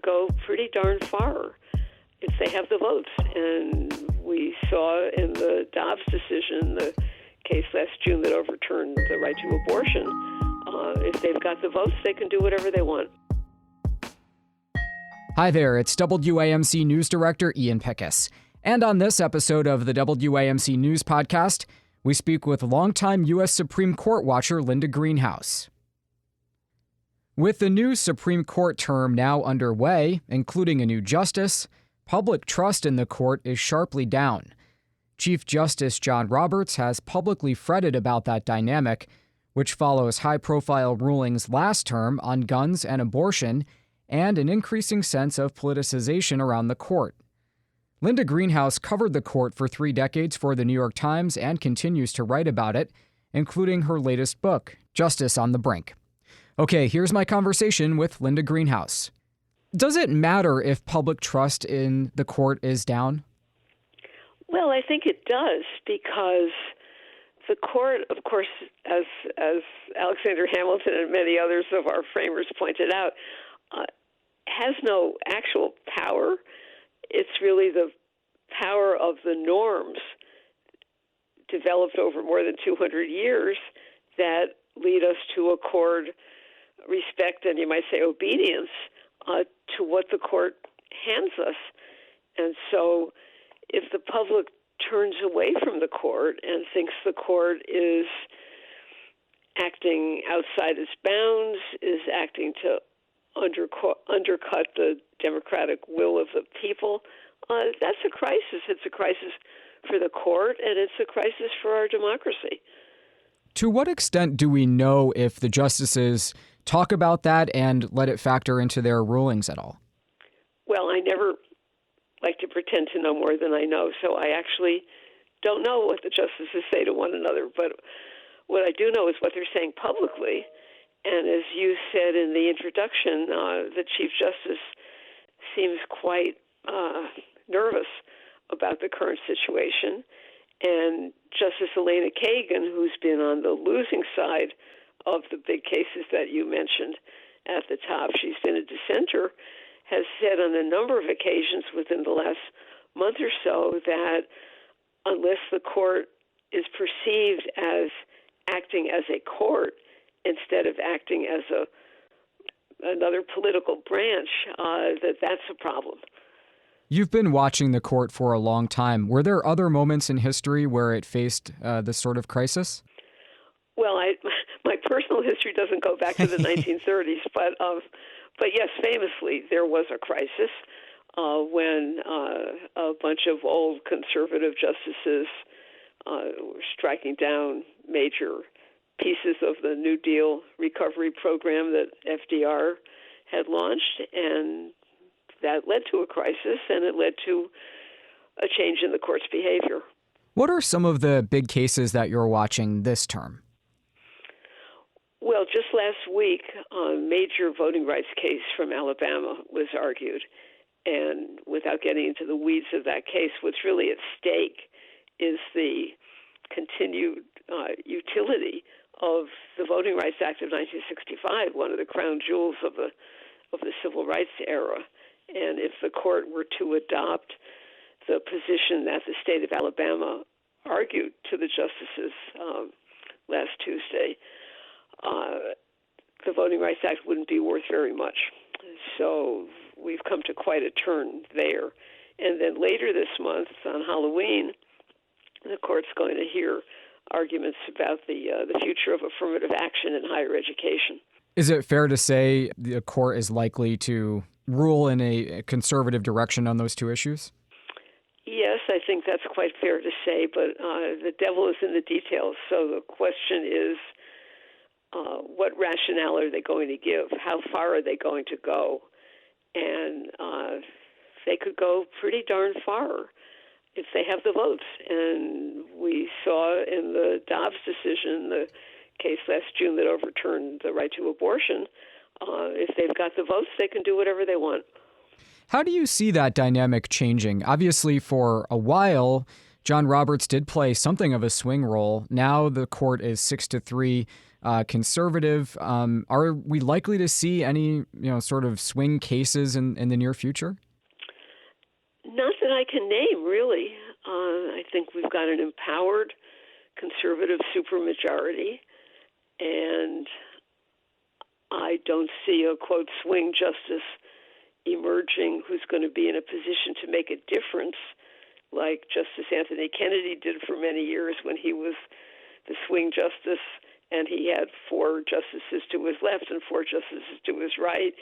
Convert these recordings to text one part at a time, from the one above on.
go pretty darn far if they have the votes. And we saw in the Dobbs decision, the case last June that overturned the right to abortion, if they've got the votes, they can do whatever they want. Hi there, it's WAMC News Director Ian Pickus. And on this episode of the WAMC News Podcast, we speak with longtime U.S. Supreme Court watcher Linda Greenhouse. With the new Supreme Court term now underway, including a new justice, public trust in the court is sharply down. Chief Justice John Roberts has publicly fretted about that dynamic, which follows high-profile rulings last term on guns and abortion and an increasing sense of politicization around the court. Linda Greenhouse covered the court for 3 decades for the New York Times and continues to write about it, including her latest book, Justice on the Brink. Okay, here's my conversation with Linda Greenhouse. Does it matter if public trust in the court is down? Well, I think it does, because the court, of course, as Alexander Hamilton and many others of our framers pointed out, has no actual power. It's really the power of the norms developed over more than 200 years that lead us to accord respect and, you might say, obedience to what the court hands us. And so if the public turns away from the court and thinks the court is acting outside its bounds, is acting to undercut the democratic will of the people, that's a crisis. It's a crisis for the court, and it's a crisis for our democracy. To what extent do we know if the justices talk about that and let it factor into their rulings at all? Well, I never like to pretend to know more than I know, so I actually don't know what the justices say to one another. But what I do know is what they're saying publicly. And as you said in the introduction, the Chief Justice seems quite nervous about the current situation. And Justice Elena Kagan, who's been on the losing side of the big cases that you mentioned at the top, she's been a dissenter, has said on a number of occasions within the last month or so that unless the court is perceived as acting as a court instead of acting as another political branch, that's a problem. You've been watching the court for a long time. Were there other moments in history where it faced this sort of crisis? Well, my personal history doesn't go back to the 1930s, but yes, famously, there was a crisis when a bunch of old conservative justices were striking down major pieces of the New Deal recovery program that FDR had launched, and that led to a crisis, and it led to a change in the court's behavior. What are some of the big cases that you're watching this term? Well, just last week, a major voting rights case from Alabama was argued. And without getting into the weeds of that case, what's really at stake is the continued utility of the Voting Rights Act of 1965, one of the crown jewels of the civil rights era. And if the court were to adopt the position that the state of Alabama argued to the justices last Tuesday, the Voting Rights Act wouldn't be worth very much. So we've come to quite a turn there. And then later this month, on Halloween, the court's going to hear arguments about the future of affirmative action in higher education. Is it fair to say the court is likely to rule in a conservative direction on those two issues? Yes, I think that's quite fair to say, but the devil is in the details. So the question is, what rationale are they going to give? How far are they going to go? And they could go pretty darn far if they have the votes. And we saw in the Dobbs decision, the case last June that overturned the right to abortion, if they've got the votes, they can do whatever they want. How do you see that dynamic changing? Obviously, for a while, John Roberts did play something of a swing role. Now the court is 6-3 conservative. Are we likely to see any, sort of swing cases in the near future? Not that I can name, really. I think we've got an empowered conservative supermajority, and I don't see a, quote, swing justice emerging who's going to be in a position to make a difference like Justice Anthony Kennedy did for many years when he was the swing justice and he had 4 justices to his left and 4 justices to his right,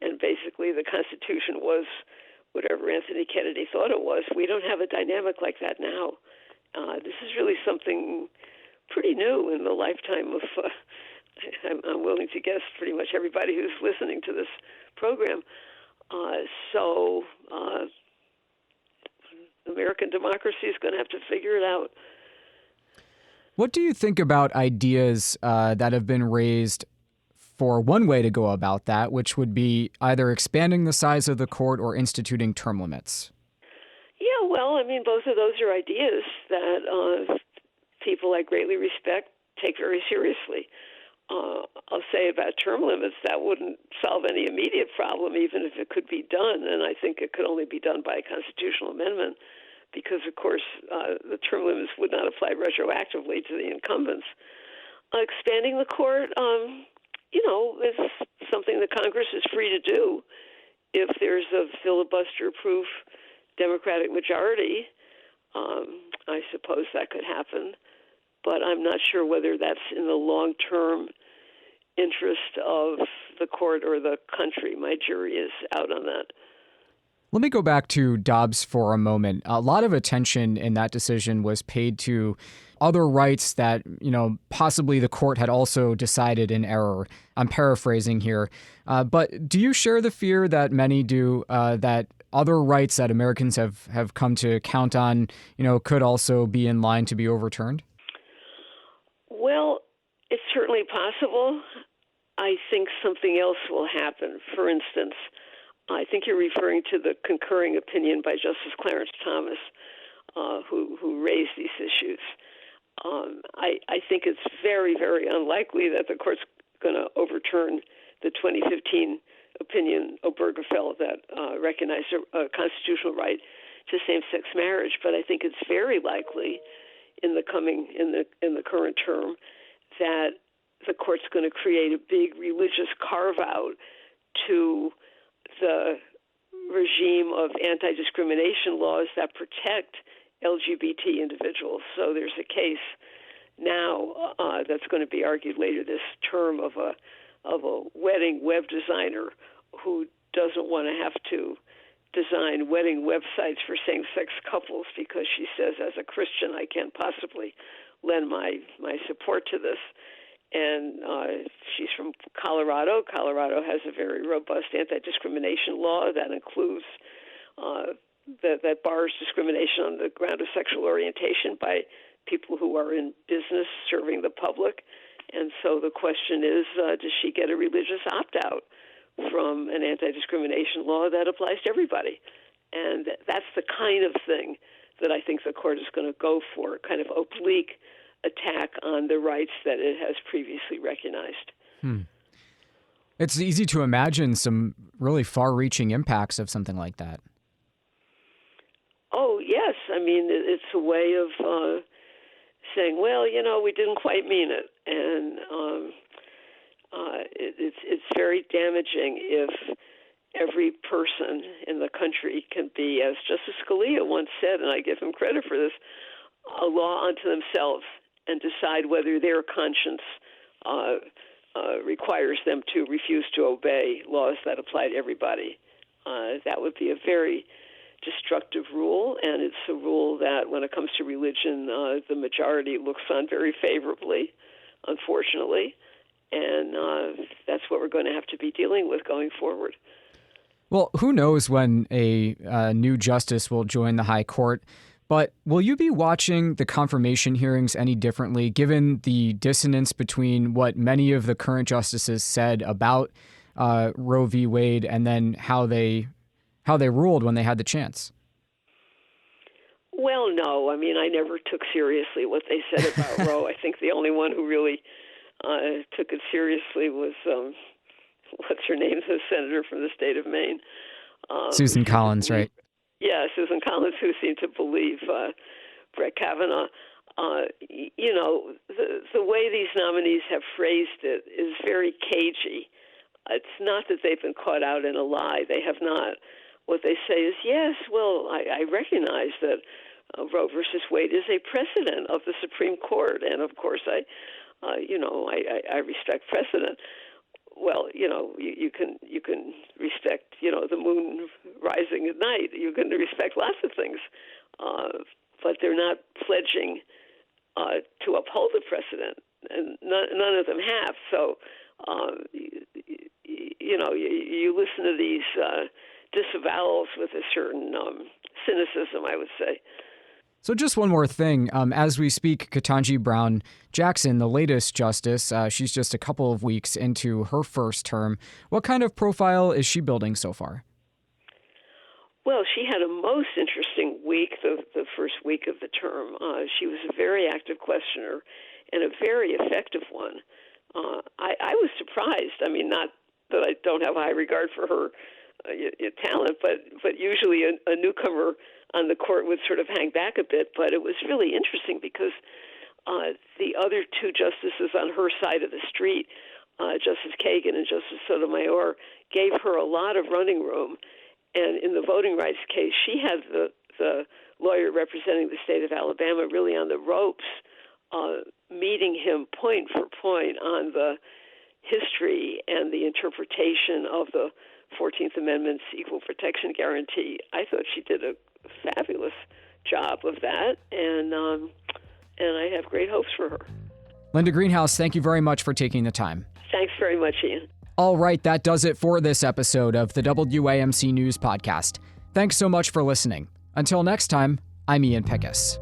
and basically the Constitution was whatever Anthony Kennedy thought it was. We don't have a dynamic like that now. This is really something pretty new in the lifetime of, I'm willing to guess, pretty much everybody who's listening to this program. So American democracy is going to have to figure it out. What do you think about ideas that have been raised for one way to go about that, which would be either expanding the size of the court or instituting term limits? Yeah, well, I mean, both of those are ideas that people I greatly respect take very seriously. I'll say about term limits, that wouldn't solve any immediate problem, even if it could be done, and I think it could only be done by a constitutional amendment because, of course, the term limits would not apply retroactively to the incumbents. Expanding the court, is something that Congress is free to do if there's a filibuster-proof Democratic majority. I suppose that could happen, but I'm not sure whether that's in the long-term interest of the court or the country. My jury is out on that. Let me go back to Dobbs for a moment. A lot of attention in that decision was paid to other rights that, possibly the court had also decided in error. I'm paraphrasing here. But do you share the fear that many do that other rights that Americans have come to count on, could also be in line to be overturned? Well, it's certainly possible. I think something else will happen. For instance, I think you're referring to the concurring opinion by Justice Clarence Thomas, who raised these issues. I think it's very, very unlikely that the court's going to overturn the 2015 opinion, Obergefell, that recognized a constitutional right to same-sex marriage. But I think it's very likely in the current term that the court's going to create a big religious carve-out to the regime of anti-discrimination laws that protect LGBT individuals. So there's a case now that's going to be argued later this term of a wedding web designer who doesn't want to have to design wedding websites for same-sex couples because she says, as a Christian, I can't possibly lend my support to this. And she's from Colorado. Colorado has a very robust anti-discrimination law that includes that bars discrimination on the ground of sexual orientation by people who are in business serving the public. And so the question is, does she get a religious opt-out from an anti-discrimination law that applies to everybody? And that's the kind of thing that I think the court is going to go for, kind of oblique attack on the rights that it has previously recognized. It's easy to imagine some really far-reaching impacts of something like that. Oh, yes. I mean, it's a way of saying, well, we didn't quite mean it. And it's very damaging if every person in the country can be, as Justice Scalia once said, and I give him credit for this, a law unto themselves and decide whether their conscience requires them to refuse to obey laws that apply to everybody. That would be a very destructive rule, and it's a rule that, when it comes to religion, the majority looks on very favorably, unfortunately, and that's what we're going to have to be dealing with going forward. Well, who knows when a new justice will join the High Court, but will you be watching the confirmation hearings any differently, given the dissonance between what many of the current justices said about Roe v. Wade and then how they ruled when they had the chance? Well, no. I mean, I never took seriously what they said about Roe. I think the only one who really took it seriously was, what's her name, the senator from the state of Maine. Susan Collins, right? Yeah, Susan Collins, who seemed to believe Brett Kavanaugh. The way these nominees have phrased it is very cagey. It's not that they've been caught out in a lie. They have not. What they say is, yes, well, I recognize that Roe versus Wade is a precedent of the Supreme Court, and of course I respect precedent. Well, you can respect, the moon rising at night. You can respect lots of things, but they're not pledging to uphold the precedent, and none of them have. So, you listen to these disavowals with a certain cynicism, I would say. So just one more thing. As we speak, Katanji Brown Jackson, the latest justice, she's just a couple of weeks into her first term. What kind of profile is she building so far? Well, she had a most interesting week, the first week of the term. She was a very active questioner and a very effective one. I was surprised. I mean, not that I don't have high regard for her talent, but usually a newcomer on the court would sort of hang back a bit. But it was really interesting because the other two justices on her side of the street, Justice Kagan and Justice Sotomayor, gave her a lot of running room. And in the voting rights case, she had the lawyer representing the state of Alabama really on the ropes, meeting him point for point on the history and the interpretation of the 14th Amendment's equal protection guarantee. I thought she did a fabulous job of that, and I have great hopes for her. Linda Greenhouse, thank you very much for taking the time. Thanks very much, Ian. All right, that does it for this episode of the WAMC News Podcast. Thanks so much for listening. Until next time, I'm Ian Pickus.